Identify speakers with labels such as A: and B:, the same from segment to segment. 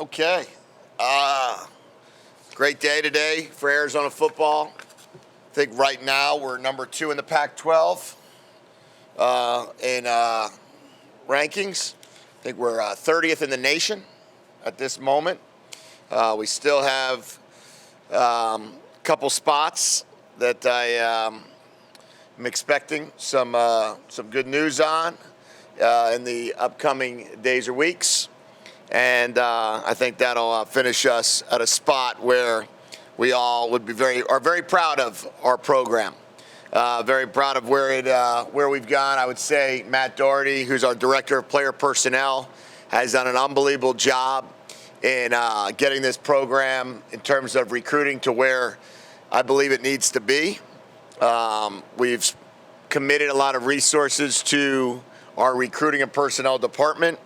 A: Okay. Great day today for Arizona football. I think right now we're number 2 in the Pac-12 in rankings. I think we're 30th in the nation at this moment. We still have a couple spots that I am expecting some good news on in the upcoming days or weeks. And I think that'll finish us at a spot where we all would be very proud of our program. Very proud of where we've gone. I would say Matt Doherty, who's our director of player personnel, has done an unbelievable job in getting this program in terms of recruiting to where I believe it needs to be. We've committed a lot of resources to our recruiting and personnel department.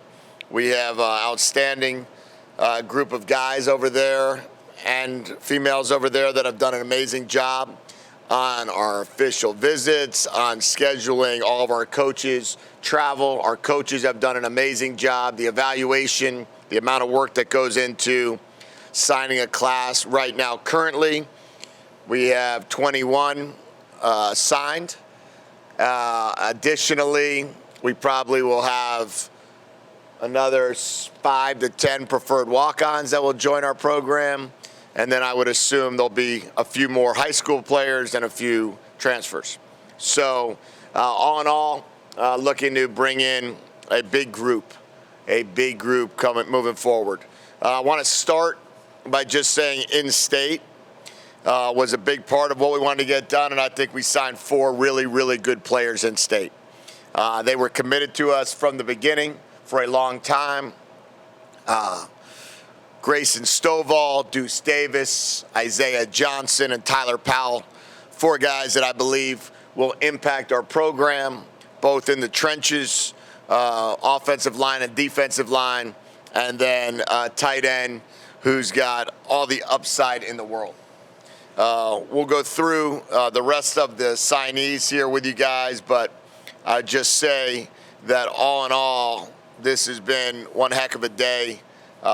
A: We have an outstanding group of guys over there and females over there that have done an amazing job on our official visits, on scheduling all of our coaches' travel. Our coaches have done an amazing job. The evaluation, the amount of work that goes into signing a class right now. Currently, we have 21 signed. Additionally, we probably will have another 5 to 10 preferred walk-ons that will join our program. And then I would assume there'll be a few more high school players and a few transfers. So all in all, looking to bring in a big group moving forward. I want to start by just saying in-state was a big part of what we wanted to get done, and I think we signed 4 really, really good players in-state. They were committed to us from the beginning for a long time. Grayson Stovall, Deuce Davis, Isaiah Johnson, and Tyler Powell, 4 guys that I believe will impact our program, both in the trenches, offensive line and defensive line, and then tight end who's got all the upside in the world. We'll go through the rest of the signees here with you guys, but I'd just say that all in all, this has been one heck of a day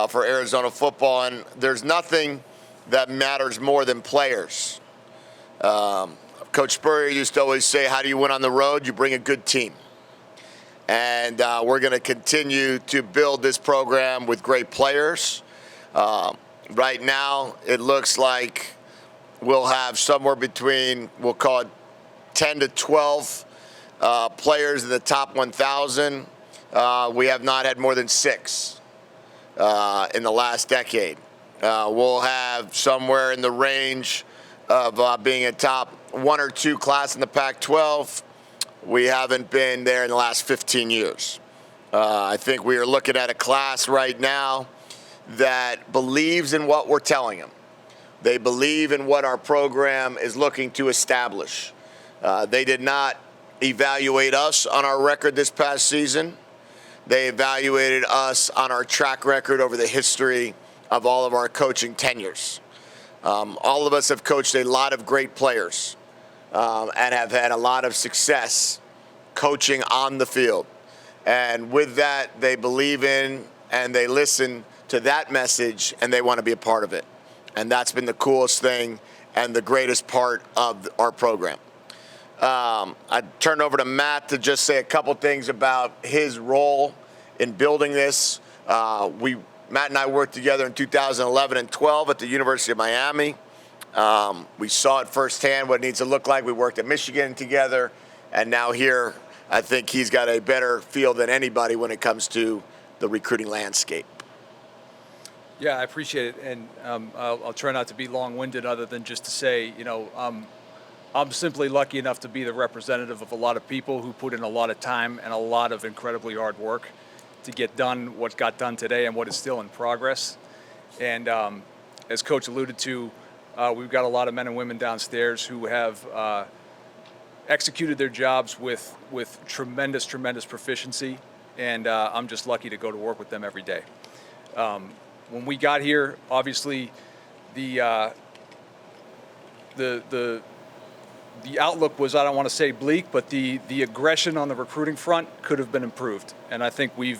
A: for Arizona football, and there's nothing that matters more than players. Coach Spurrier used to always say, how do you win on the road? You bring a good team. And we're going to continue to build this program with great players. Right now, it looks like we'll have somewhere between, we'll call it 10 to 12 players in the top 1,000. We have not had more than 6 in the last decade. We'll have somewhere in the range of being a top 1 or 2 class in the Pac-12. We haven't been there in the last 15 years. I think we are looking at a class right now that believes in what we're telling them. They believe in what our program is looking to establish. They did not evaluate us on our record this past season. They evaluated us on our track record over the history of all of our coaching tenures. All of us have coached a lot of great players and have had a lot of success coaching on the field. And with that, they believe in and they listen to that message, and they want to be a part of it. And that's been the coolest thing and the greatest part of our program. I turn over to Matt to just say a couple things about his role in building this. Matt and I worked together in 2011 and 12 at the University of Miami. We saw it firsthand what it needs to look like. We worked at Michigan together, and now here I think he's got a better feel than anybody when it comes to the recruiting landscape.
B: Yeah, I appreciate it, and I'll try not to be long-winded other than just to say, I'm simply lucky enough to be the representative of a lot of people who put in a lot of time and a lot of incredibly hard work to get done what got done today and what is still in progress. And as Coach alluded to, we've got a lot of men and women downstairs who have executed their jobs with tremendous proficiency, and I'm just lucky to go to work with them every day. When we got here, obviously, the outlook was, I don't want to say bleak, but the aggression on the recruiting front could have been improved, and I think we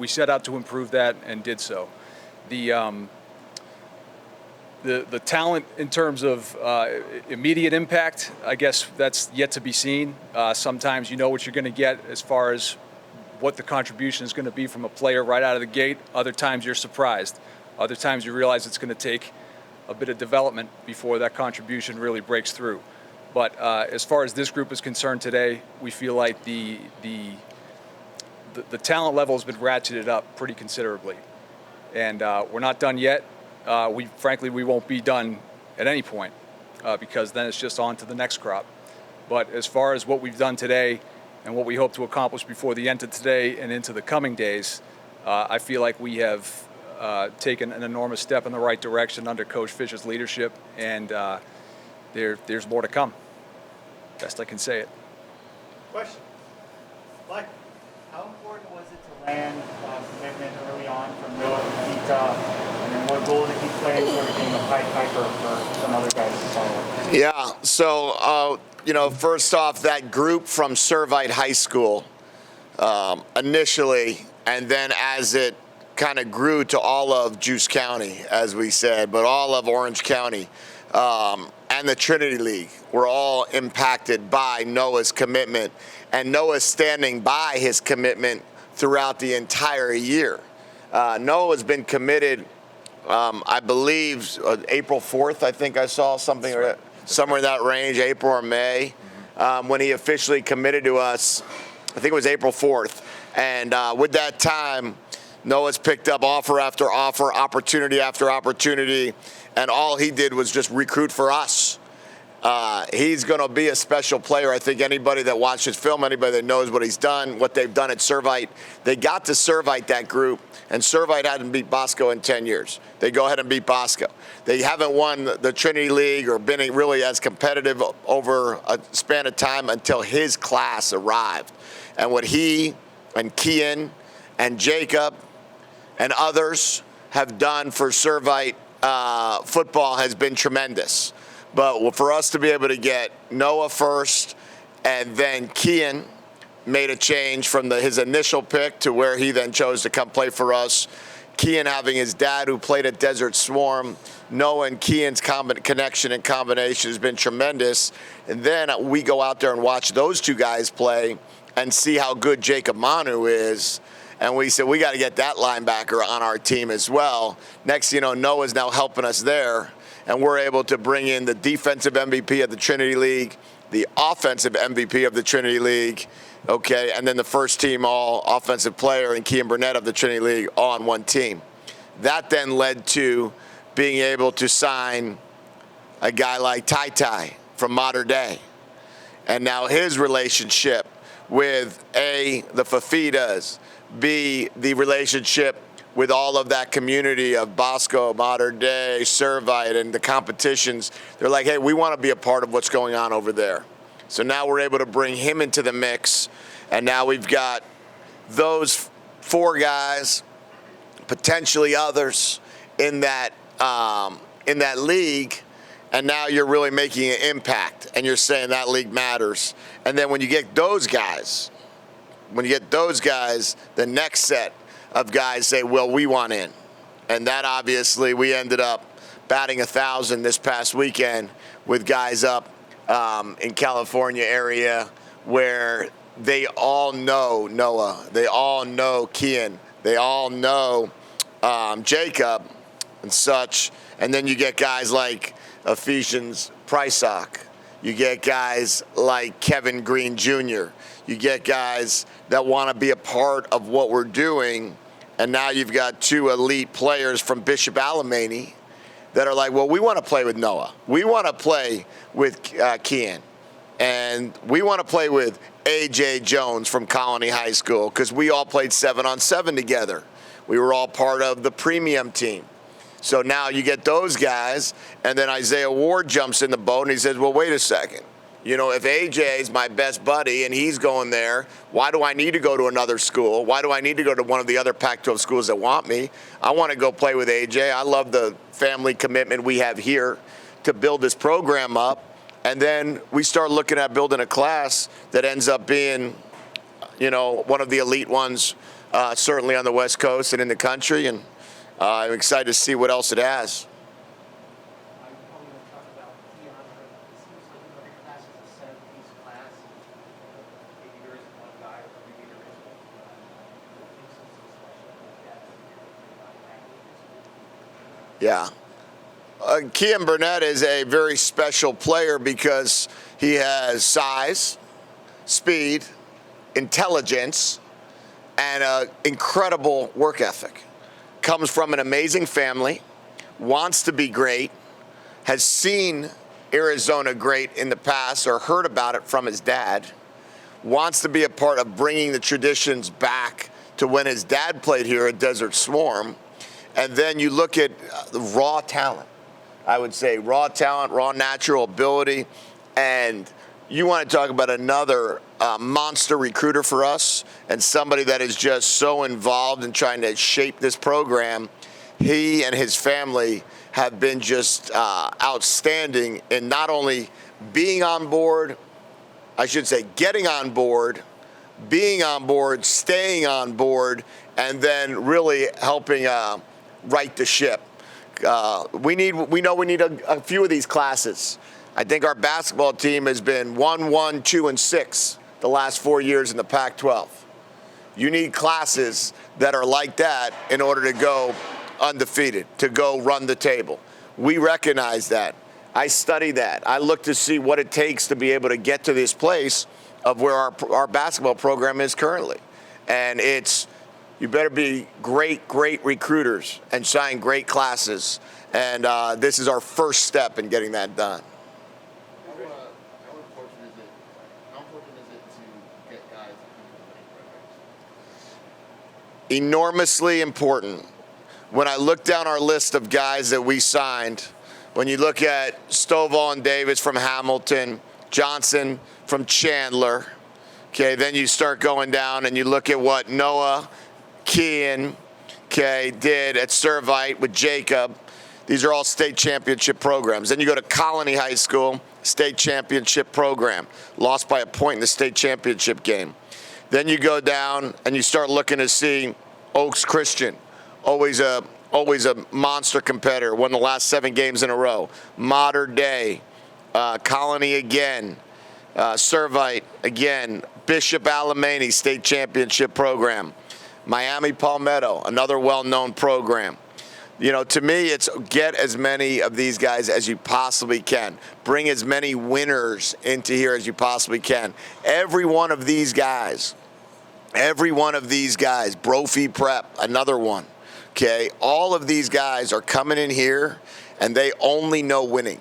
B: set out to improve that and did so. The talent in terms of immediate impact, I guess that's yet to be seen. Sometimes you know what you're going to get as far as what the contribution is going to be from a player right out of the gate. Other times you're surprised. Other times you realize it's going to take a bit of development before that contribution really breaks through. But as far as this group is concerned today, we feel like the talent level has been ratcheted up pretty considerably. And we're not done yet. We won't be done at any point because then it's just on to the next crop. But as far as what we've done today and what we hope to accomplish before the end of today and into the coming days, I feel like we have taken an enormous step in the right direction under Coach Fisch's leadership, and there's more to come. Best I can say it.
C: Question. Mike, how important was it to land commitment early on from Noah Pita, and then what role did he play in sort of being a Pied Piper for some other guys to follow?
A: Yeah, so, first off, that group from Servite High School initially, and then as it kind of grew to all of Juice County, as we said, but all of Orange County and the Trinity League were all impacted by Noah's commitment, and Noah standing by his commitment throughout the entire year. Noah's been committed, I believe, April 4th, I think I saw something, or somewhere in that range, April or May, when he officially committed to us. I think it was April 4th. And with that time, Noah's picked up offer after offer, opportunity after opportunity, and all he did was just recruit for us. He's going to be a special player. I think anybody that watches film, anybody that knows what he's done, what they've done at Servite, they got to Servite, that group, and Servite hadn't beat Bosco in 10 years. They go ahead and beat Bosco. They haven't won the Trinity League or been really as competitive over a span of time until his class arrived. And what he and Kian and Jacob and others have done for Servite football has been tremendous. But for us to be able to get Noah first and then Kian made a change from his initial pick to where he then chose to come play for us. Kian having his dad who played at Desert Swarm, Noah and Kian's connection and combination has been tremendous. And then we go out there and watch those two guys play and see how good Jacob Manu is. And we said, we got to get that linebacker on our team as well. Next, Noah's now helping us there. And we're able to bring in the defensive MVP of the Trinity League, the offensive MVP of the Trinity League, okay, and then the first team all offensive player and Kian Burnett of the Trinity League all on one team. That then led to being able to sign a guy like Tai Tai from Mater Dei. And now his relationship with A, the Fafidas, B, the relationship with all of that community of Bosco, Mater Dei, Servite, and the competitions. They're like, hey, we want to be a part of what's going on over there. So now we're able to bring him into the mix, and now we've got those four guys, potentially others, in that league, and now you're really making an impact, and you're saying that league matters. And then when you get those guys, the next set of guys say, well, we want in. And that obviously we ended up batting 1,000 this past weekend with guys up in California area where they all know Noah, they all know Kian, they all know Jacob and such. And then you get guys like Ephesians Prysock. You get guys like Kevin Green Jr. You get guys that want to be a part of what we're doing. And now you've got two elite players from Bishop Alemany that are like, well, we want to play with Noah. We want to play with Kian. And we want to play with A.J. Jones from Colony High School because we all played 7-on-7 together. We were all part of the premium team. So now you get those guys, and then Isaiah Ward jumps in the boat, and he says, well, wait a second. If A.J. is my best buddy and he's going there, why do I need to go to another school? Why do I need to go to one of the other Pac-12 schools that want me? I want to go play with A.J. I love the family commitment we have here to build this program up. And then we start looking at building a class that ends up being, one of the elite ones, certainly on the West Coast and in the country. And I'm excited to see what else it has.
D: I'm probably going to talk about Keon, but it seems like every class is a seven-piece class. Maybe there isn't one guy, or maybe there is one. What makes it so special like that?
A: Yeah. Kean Burnett is a very special player because he has size, speed, intelligence, and an incredible work ethic. Comes from an amazing family, wants to be great, has seen Arizona great in the past or heard about it from his dad, wants to be a part of bringing the traditions back to when his dad played here at Desert Swarm. And then you look at the raw talent. I would say raw talent, raw natural ability. And you want to talk about another monster recruiter for us and somebody that is just so involved in trying to shape this program. He and his family have been just outstanding in not only being on board, I should say getting on board, being on board, staying on board, and then really helping right the ship. We know we need a few of these classes. I think our basketball team has been 1, 2, and 6 the last 4 years in the Pac-12. You need classes that are like that in order to go undefeated, to go run the table. We recognize that. I study that. I look to see what it takes to be able to get to this place of where our basketball program is currently. And you better be great recruiters and sign great classes. And this is our first step in getting that done.
E: How important is it to get guys to come to the winning programs?
A: Enormously important. When I look down our list of guys that we signed, when you look at Stovall and Davis from Hamilton, Johnson from Chandler, okay, then you start going down and you look at what Noah Kean, okay, did at Servite with Jacob. These are all state championship programs. Then you go to Colony High School, state championship program. Lost by a point in the state championship game. Then you go down and you start looking to see Oaks Christian, always a monster competitor, won the last 7 games in a row. Modern Day, Colony again, Servite again, Bishop Alemany state championship program. Miami Palmetto, another well-known program. You know, to me, it's get as many of these guys as you possibly can. Bring as many winners into here as you possibly can. Every one of these guys, Brophy Prep, another one, okay? All of these guys are coming in here, and they only know winning.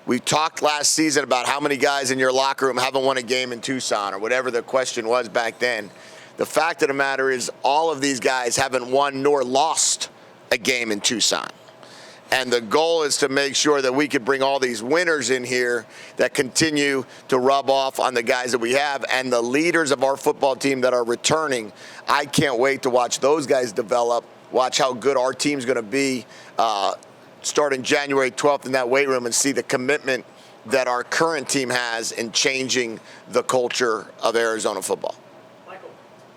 A: We talked last season about how many guys in your locker room haven't won a game in Tucson or whatever the question was back then. The fact of the matter is all of these guys haven't won nor lost a game in Tucson. And the goal is to make sure that we can bring all these winners in here that continue to rub off on the guys that we have and the leaders of our football team that are returning. I can't wait to watch those guys develop, watch how good our team's going to be starting January 12th in that weight room and see the commitment that our current team has in changing the culture of Arizona football.
C: Michael,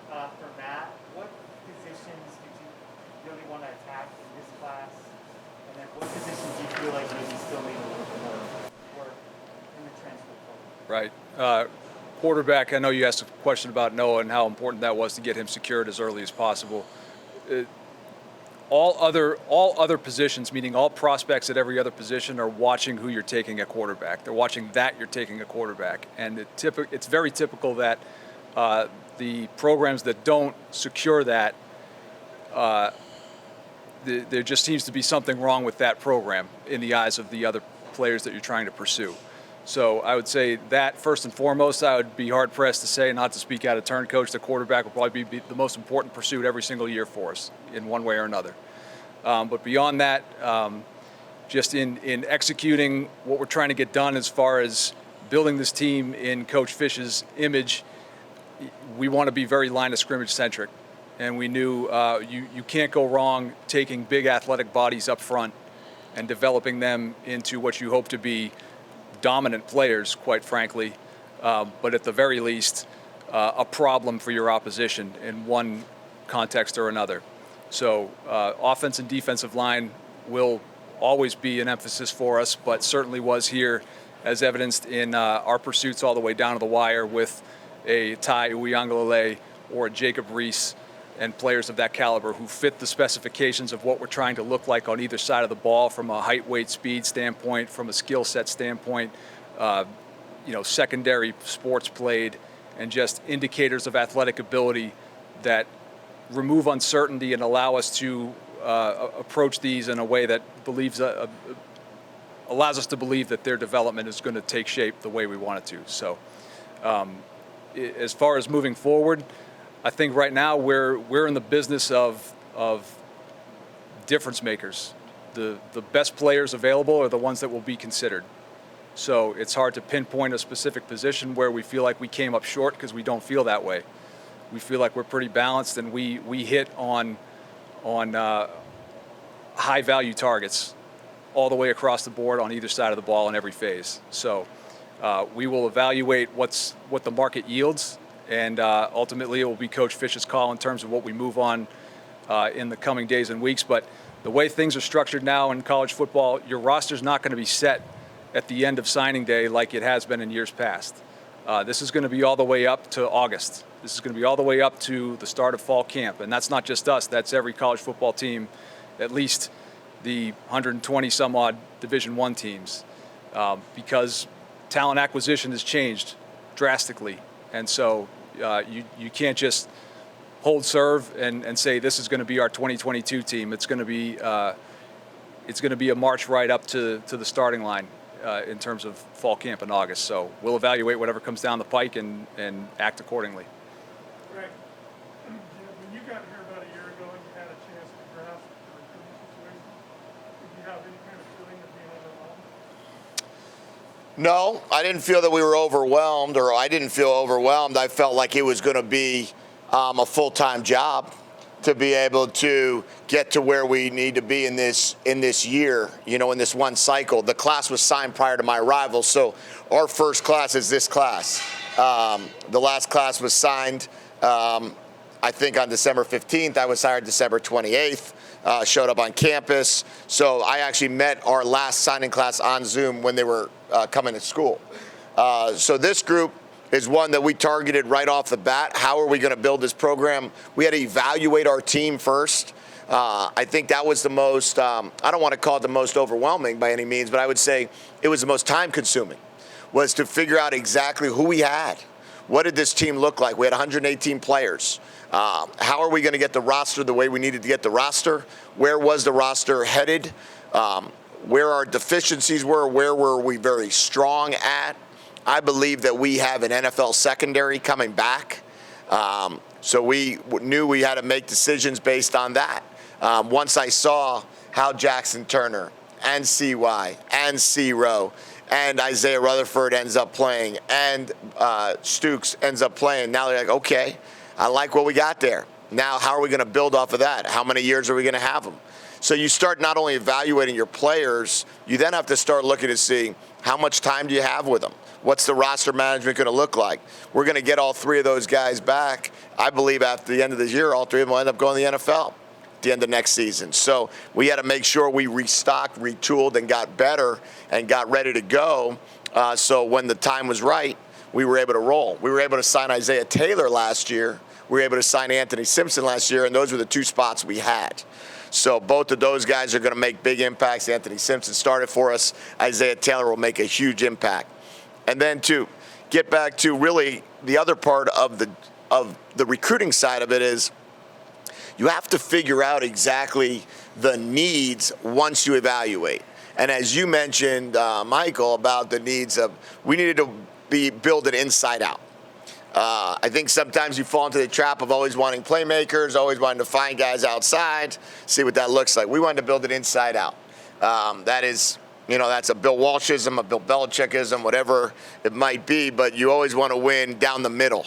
C: for Matt, what positions did you really want to attack in this class? And then what positions do you feel like maybe still need a little bit more work in the transfer program?
B: Right. Quarterback, I know you asked a question about Noah and how important that was to get him secured as early as possible. All other positions, meaning all prospects at every other position, are watching who you're taking at quarterback. They're watching that you're taking a quarterback. And it's very typical that the programs that don't secure that, there just seems to be something wrong with that program in the eyes of the other players that you're trying to pursue. So I would say that first and foremost, I would be hard pressed to say, not to speak out of turn, coach, the quarterback will probably be the most important pursuit every single year for us in one way or another. But beyond that, just in executing what we're trying to get done as far as building this team in Coach Fisch's image, we want to be very line of scrimmage centric. And we knew you can't go wrong taking big athletic bodies up front and developing them into what you hope to be dominant players, quite frankly, but at the very least, a problem for your opposition in one context or another. So offense and defensive line will always be an emphasis for us, but certainly was here, as evidenced in our pursuits all the way down to the wire with a Ty Uiagalelei or a Jacob Reese and players of that caliber who fit the specifications of what we're trying to look like on either side of the ball from a height, weight, speed standpoint, from a skill set standpoint, secondary sports played, and just indicators of athletic ability that remove uncertainty and allow us to approach these in a way that allows us to believe that their development is going to take shape the way we want it to. So as far as moving forward, I think right now we're in the business of difference makers. The best players available are the ones that will be considered. So it's hard to pinpoint a specific position where we feel like we came up short, because we don't feel that way. We feel like we're pretty balanced, and we hit on high value targets all the way across the board on either side of the ball in every phase. So we will evaluate what the market yields, and ultimately it will be Coach Fisch's call in terms of what we move on in the coming days and weeks. But the way things are structured now in college football, your roster's not going to be set at the end of signing day like it has been in years past. This is going to be all the way up to August. This is going to be all the way up to the start of fall camp. And that's not just us. That's every college football team, at least the 120 some odd Division I teams, because talent acquisition has changed drastically. And so you can't just hold serve and say this is going to be our 2022 team. It's going to be a march right up to the starting line in terms of fall camp in August. So we'll evaluate whatever comes down the pike and act accordingly.
F: Greg, when you got here about a year ago and you had a chance to grasp the recruiting situation, did you have any kind of feeling of being overwhelmed?
A: No, I didn't feel that we were overwhelmed, or I didn't feel overwhelmed. I felt like it was going to be a full-time job to be able to get to where we need to be in this year, in this one cycle. The class was signed prior to my arrival, so our first class is this class. The last class was signed, I think, on December 15th. I was hired December 28th, showed up on campus. So I actually met our last signing class on Zoom when they were coming to school. So this group is one that we targeted right off the bat. How are we going to build this program? We had to evaluate our team first. I think that was the most, I don't want to call it the most overwhelming by any means, but I would say it was the most time consuming, was to figure out exactly who we had. What did this team look like? We had 118 players. How are we going to get the roster the way we needed to get the roster? Where was the roster headed? Where our deficiencies were? Where were we very strong at? I believe that we have an NFL secondary coming back. So we knew we had to make decisions based on that. Once I saw how Jackson Turner and CY and C-Row and Isaiah Rutherford ends up playing and Stukes ends up playing, now they're like, okay, I like what we got there. Now how are we going to build off of that? How many years are we going to have them? So you start not only evaluating your players, you then have to start looking to see how much time do you have with them? What's the roster management going to look like? We're going to get all three of those guys back. I believe after the end of the year, all three of them will end up going to the NFL at the end of next season. So we had to make sure we restocked, retooled, and got better and got ready to go. So when the time was right, we were able to roll. We were able to sign Isaiah Taylor last year. We were able to sign Anthony Simpson last year, and those were the two spots we had. So both of those guys are going to make big impacts. Anthony Simpson started for us. Isaiah Taylor will make a huge impact. And then to get back to really the other part of the recruiting side of it is you have to figure out exactly the needs once you evaluate. And as you mentioned, Michael, about the needs of, we needed to build it inside out. I think sometimes you fall into the trap of always wanting playmakers, always wanting to find guys outside, see what that looks like. We wanted to build it inside out. That is, that's a Bill Walshism, a Bill Belichickism, whatever it might be, but you always want to win down the middle.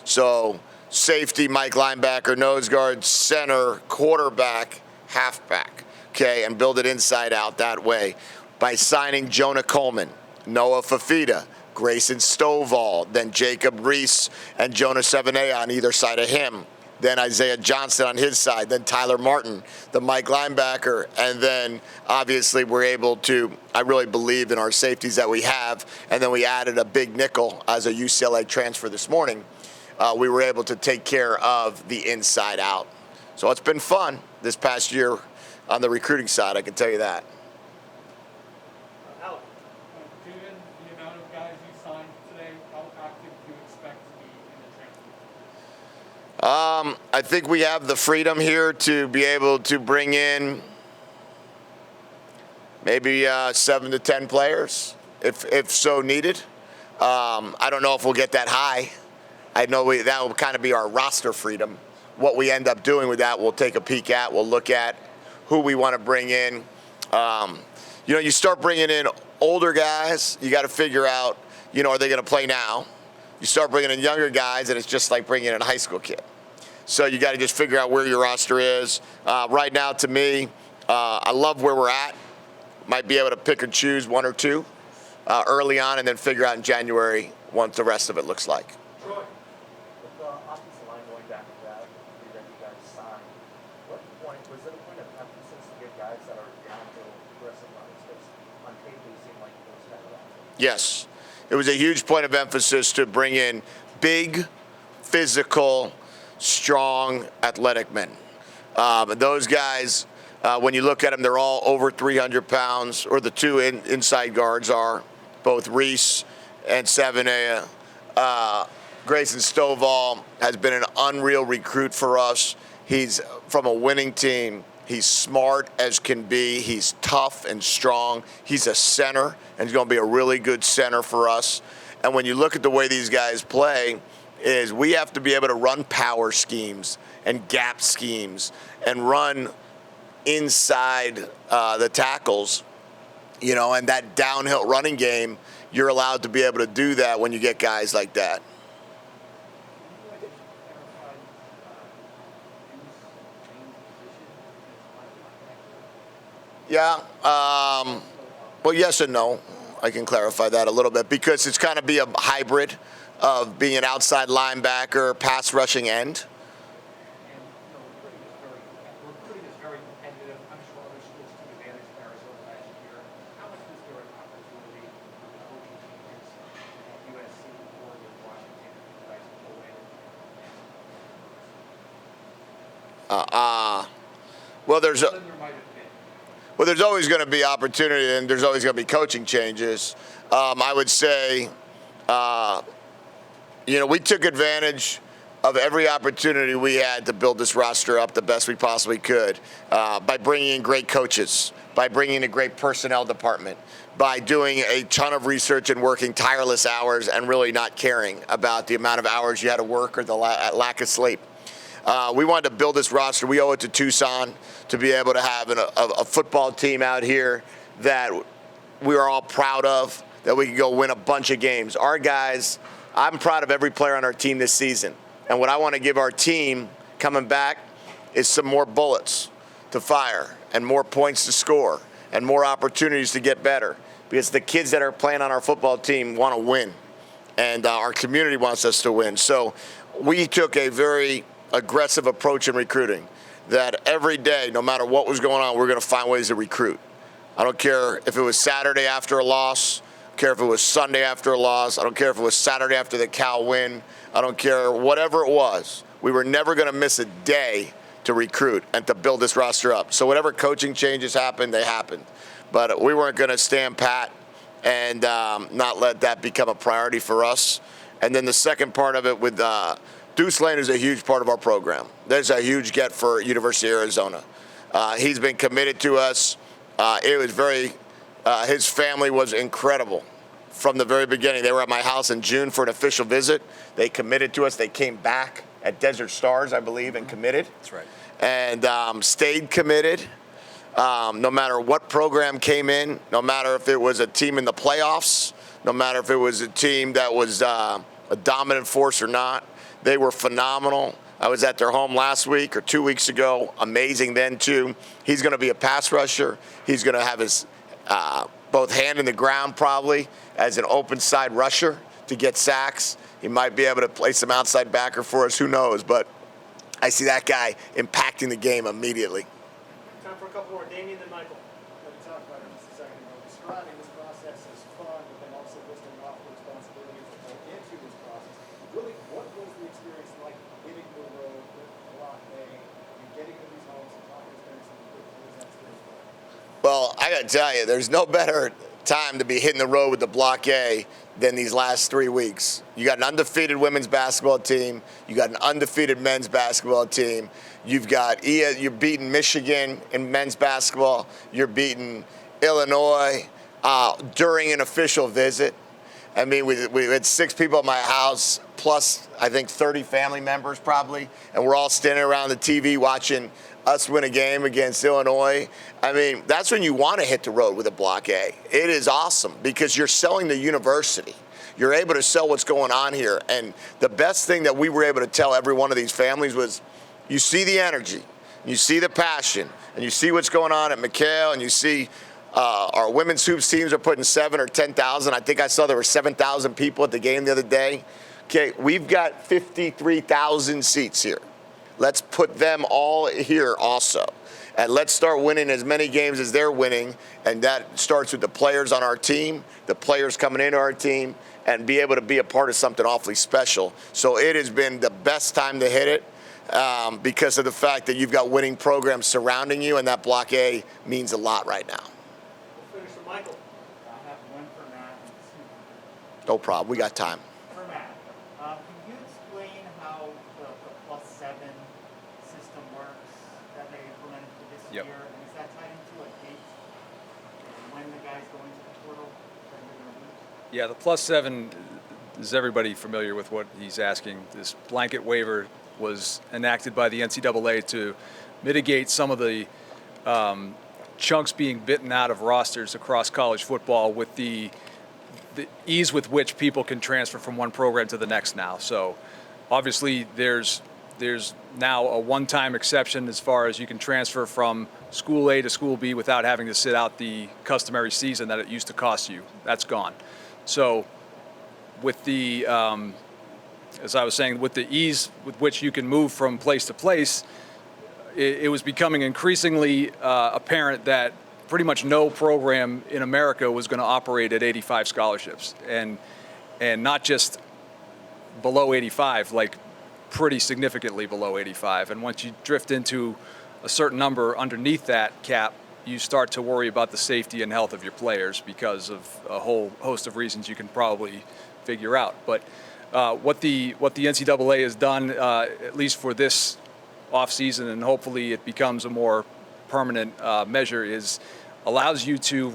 A: So safety, Mike linebacker, nose guard, center, quarterback, halfback, okay, and build it inside out that way by signing Jonah Coleman, Noah Fafita, Grayson Stovall, then Jacob Reese and Jonah Sevenay on either side of him. then Isaiah Johnson on his side, then Tyler Martin, the Mike linebacker, and then obviously we're able to, I really believe in our safeties that we have, and then we added a big nickel as a UCLA transfer this morning. We were able to take care of the inside out. So it's been fun this past year on the recruiting side, I can tell you that.
C: Alex,
D: Given the amount of guys you signed today, how active do you expect to be in the transfer portal?
A: I think we have the freedom here to be able to bring in maybe 7 to 10 players, if so needed. I don't know if we'll get that high. I know that will kind of be our roster freedom. What we end up doing with that, we'll take a peek at. We'll look at who we want to bring in. You start bringing in older guys, you got to figure out, are they going to play now? You start bringing in younger guys, and it's just like bringing in a high school kid. So you got to just figure out where your roster is. Right now, to me, I love where we're at. Might be able to pick and choose 1 or 2 early on, and then figure out in January what the rest of it looks like.
C: Troy.
G: With the offensive line going back to that, that you guys signed, was it a point of emphasis to get guys that are downhill aggressive runners? Because on paper, you seem like those kind of guys.
A: Yes. It was a huge point of emphasis to bring in big, physical, strong, athletic men. Those guys, when you look at them, they're all over 300 pounds, or the 2 inside guards are, both Reese and Savanea. Grayson Stovall has been an unreal recruit for us. He's from a winning team. He's smart as can be. He's tough and strong. He's a center, and he's going to be a really good center for us. And when you look at the way these guys play, is we have to be able to run power schemes and gap schemes and run inside the tackles, and that downhill running game, you're allowed to be able to do that when you get guys like that. Yeah. Well, yes and no. I can clarify that a little bit because it's kind of be a hybrid of being an outside linebacker, pass rushing end.
D: And recruiting is very competitive. I'm sure other schools took advantage of Arizona last year. How much is there an opportunity for coaching changes at USC or with Washington for you guys to go in?
A: Well, there's
D: Then there might have been.
A: Well, there's always going to be opportunity, and there's always going to be coaching changes. I would say, we took advantage of every opportunity we had to build this roster up the best we possibly could by bringing in great coaches, by bringing in a great personnel department, by doing a ton of research and working tireless hours and really not caring about the amount of hours you had to work or the lack of sleep. We wanted to build this roster. We owe it to Tucson to be able to have a football team out here that we are all proud of, that we can go win a bunch of games. Our guys, I'm proud of every player on our team this season. And what I want to give our team coming back is some more bullets to fire and more points to score and more opportunities to get better. Because the kids that are playing on our football team want to win. And our community wants us to win. So we took a very aggressive approach in recruiting, that every day, no matter what was going on, we're going to find ways to recruit. I don't care if it was Saturday after a loss. I don't care if it was Sunday after a loss. I don't care if it was Saturday after the Cal win. I don't care, whatever it was. We were never going to miss a day to recruit and to build this roster up. So whatever coaching changes happened, they happened. But we weren't going to stand pat and not let that become a priority for us. And then the second part of it with Deuce Lane is a huge part of our program. There's a huge get for University of Arizona. He's been committed to us. It was his family was incredible from the very beginning. They were at my house in June for an official visit. They committed to us. They came back at Desert Stars, I believe, and committed.
B: That's right.
A: And stayed committed. No matter what program came in, no matter if it was a team in the playoffs, no matter if it was a team that was a dominant force or not. They were phenomenal. I was at their home last week or 2 weeks ago. Amazing then, too. He's going to be a pass rusher. He's going to have his both hand in the ground probably as an open side rusher to get sacks. He might be able to play some outside backer for us. Who knows? But I see that guy impacting the game immediately.
D: Time for a couple more. Damien, then Michael. Let me talk about it just a second ago. Describing this process as fun, but then also listing off the responsibilities that go into this process. Really, what was the experience like hitting the road with Block A and getting into these homes and talking to parents and what was that experience like?
A: Well, I got to tell you, there's no better time to be hitting the road with the Block A than these last 3 weeks. You got an undefeated women's basketball team. You got an undefeated men's basketball team. You're beating Michigan in men's basketball. You're beating Illinois during an official visit. I mean, we had 6 people at my house, plus I think 30 family members probably, and we're all standing around the TV watching us win a game against Illinois. I mean, that's when you want to hit the road with a Block A. It is awesome because you're selling the university. You're able to sell what's going on here. And the best thing that we were able to tell every one of these families was, you see the energy, you see the passion, and you see what's going on at McHale, and you see our women's hoops teams are putting 7,000 or 10,000. I think I saw there were 7,000 people at the game the other day. Okay, we've got 53,000 seats here. Let's put them all here also. And let's start winning as many games as they're winning. And that starts with the players on our team, the players coming into our team, and be able to be a part of something awfully special. So it has been the best time to hit it because of the fact that you've got winning programs surrounding you, and that Block A means a lot right now.
C: We'll finish with Michael. I have one for Matt and two.
A: No problem. We got time.
C: For Matt, can you explain how the +7 system works that they implemented for this
B: Yep.
C: year? And is that tied into a date when the guys go into the portal that they're going to lose?
B: Yeah, the +7, is everybody familiar with what he's asking? This blanket waiver was enacted by the NCAA to mitigate some of the chunks being bitten out of rosters across college football with the ease with which people can transfer from one program to the next now. So obviously there's now a one-time exception as far as you can transfer from school A to school B without having to sit out the customary season that it used to cost you. That's gone. So with the, as I was saying, with the ease with which you can move from place to place, it was becoming increasingly apparent that pretty much no program in America was going to operate at 85 scholarships, and not just below 85, like pretty significantly below 85. And once you drift into a certain number underneath that cap, you start to worry about the safety and health of your players because of a whole host of reasons you can probably figure out. But what the NCAA has done, at least for this offseason, and hopefully it becomes a more permanent measure, is allows you to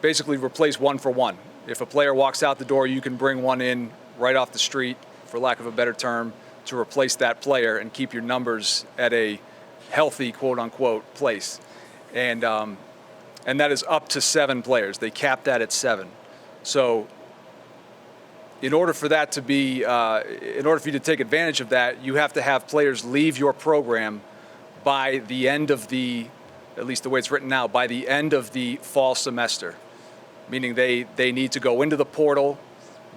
B: basically replace one for one. If a player walks out the door, you can bring one in right off the street, for lack of a better term, to replace that player and keep your numbers at a healthy, quote unquote, place. And that is up to 7 players. They capped that at 7. So in order for that to be, in order for you to take advantage of that, you have to have players leave your program by the end of the, at least the way it's written now, by the end of the fall semester. Meaning they need to go into the portal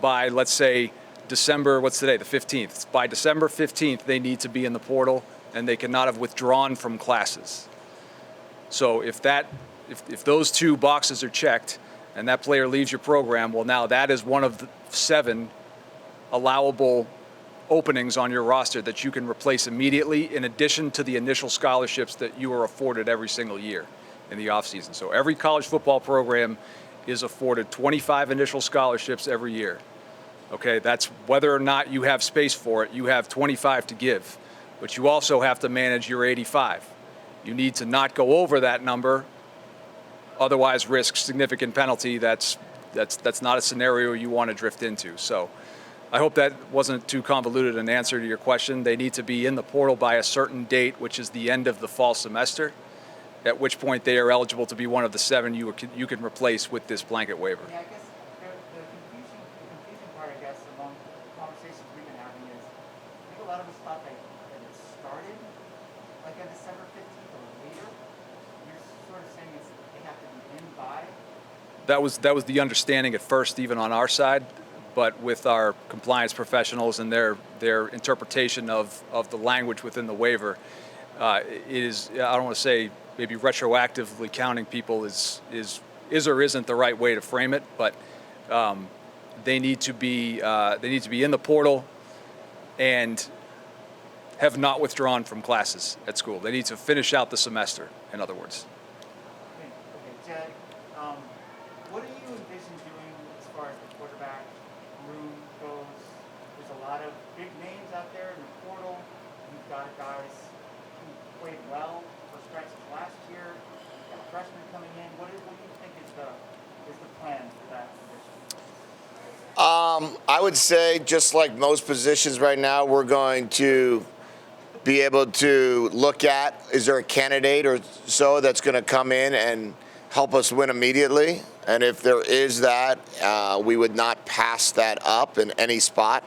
B: by, let's say, December, what's today, the 15th. By December 15th, they need to be in the portal, and they cannot have withdrawn from classes. So if those 2 boxes are checked and that player leaves your program, well, now that is one of the 7 allowable openings on your roster that you can replace immediately, in addition to the initial scholarships that you are afforded every single year in the offseason. So every college football program is afforded 25 initial scholarships every year. Okay, that's whether or not you have space for it. You have 25 to give, but you also have to manage your 85. You need to not go over that number, otherwise risk significant penalty. That's not a scenario you want to drift into. So I hope that wasn't too convoluted an answer to your question. They need to be in the portal by a certain date, which is the end of the fall semester, at which point they are eligible to be one of the 7 you can replace with this blanket waiver.
C: Yeah, I guess the confusing part, I guess, among the conversations we've been having is, I think a lot of us thought that it started like on December 15th or later. You're sort of saying they have to be in by.
B: That was the understanding at first, even on our side, but with our compliance professionals and their interpretation of the language within the waiver, it is, I don't want to say maybe retroactively counting people is or isn't the right way to frame it, but they need to be in the portal and have not withdrawn from classes at school. They need to finish out the semester, in other words.
C: Okay, Jed, what do you envision doing as far as the quarterback room goes? There's a lot of big names out there in the portal. You've got guys who played well for stretches last year. You've got freshmen coming in. What do you think is the plan for that position?
A: I would say, just like most positions right now, we're going to be able to look at, is there a candidate or so that's going to come in and help us win immediately? And if there is that, we would not pass that up in any spot.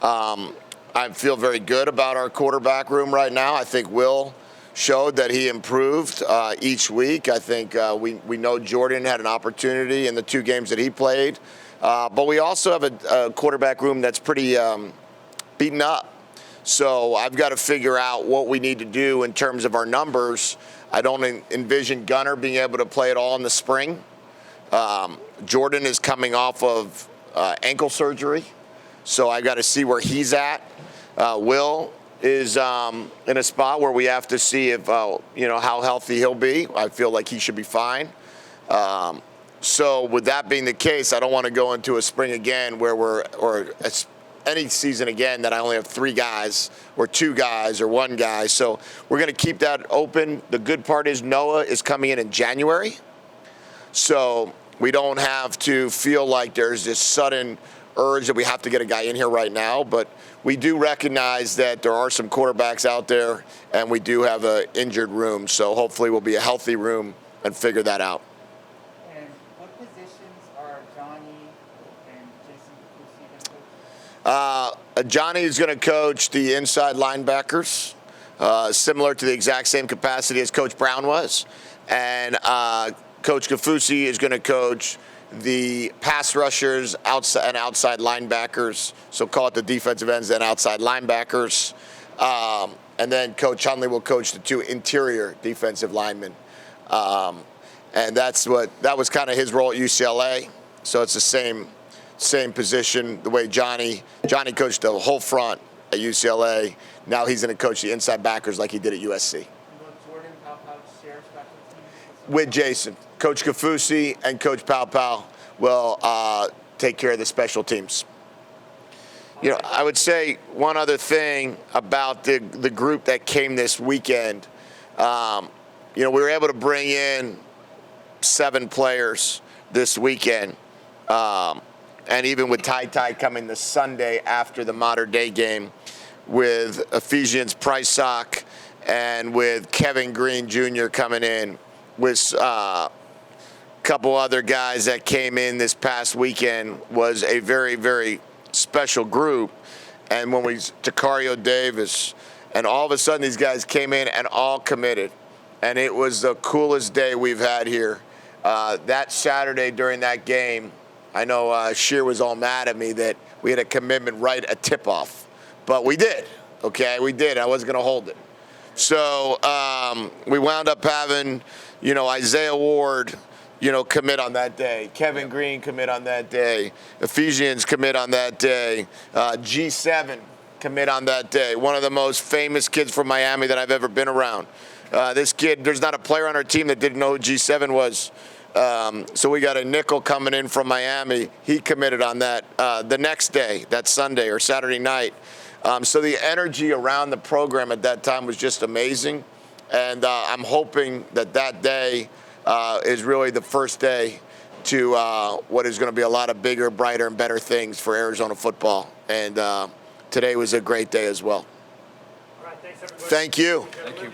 A: I feel very good about our quarterback room right now. I think Will showed that he improved each week. I think we know Jordan had an opportunity in the 2 games that he played. But we also have a quarterback room that's pretty beaten up. So I've got to figure out what we need to do in terms of our numbers. I don't envision Gunner being able to play at all in the spring. Jordan is coming off of ankle surgery, so I got to see where he's at. Will is in a spot where we have to see if how healthy he'll be. I feel like he should be fine. So with that being the case, I don't want to go into a spring again where any season again that I only have 3 guys or 2 guys or 1 guy. So we're going to keep that open. The good part is Noah is coming in January. So we don't have to feel like there's this sudden urge that we have to get a guy in here right now. But we do recognize that there are some quarterbacks out there, and we do have an injured room. So hopefully we'll be a healthy room and figure that out.
C: And what positions are Johnny and Jason Kusi going to coach?
A: Johnny is going to coach the inside linebackers, similar to the exact same capacity as Coach Brown was. And Coach Kafusi is going to coach the pass rushers outside linebackers, so call it the defensive ends and outside linebackers. And then Coach Hunley will coach the 2 interior defensive linemen. And that was kind of his role at UCLA. So it's the same position. The way Johnny coached the whole front at UCLA. Now he's going to coach the inside backers like he did at USC.
C: Will Jordan share special teams
A: With Jason, Coach Kafusi and Coach Pau will take care of the special teams. I would say one other thing about the group that came this weekend. We were able to bring in 7 players this weekend. And even with Ty coming the Sunday after the Mater Dei game, with Ephesians Pricesock and with Kevin Green Jr. coming in, with a couple other guys that came in this past weekend, was a very, very special group. And when Tacario Davis, and all of a sudden these guys came in and all committed. And it was the coolest day we've had here. That Saturday during that game, I know Shear was all mad at me that we had a commitment right at tip-off. But we did, okay? We did. I wasn't going to hold it. So we wound up having, Isaiah Ward, commit on that day. Kevin Green commit on that day. Ephesians commit on that day. G7 commit on that day. One of the most famous kids from Miami that I've ever been around. This kid, there's not a player on our team that didn't know who G7 was. So we got a nickel coming in from Miami. He committed on that the next day, that Sunday or Saturday night. So the energy around the program at that time was just amazing. And I'm hoping that day is really the first day to what is going to be a lot of bigger, brighter, and better things for Arizona football. And today was a great day as well.
D: All right, thanks everybody.
A: Thank you.
B: Thank you.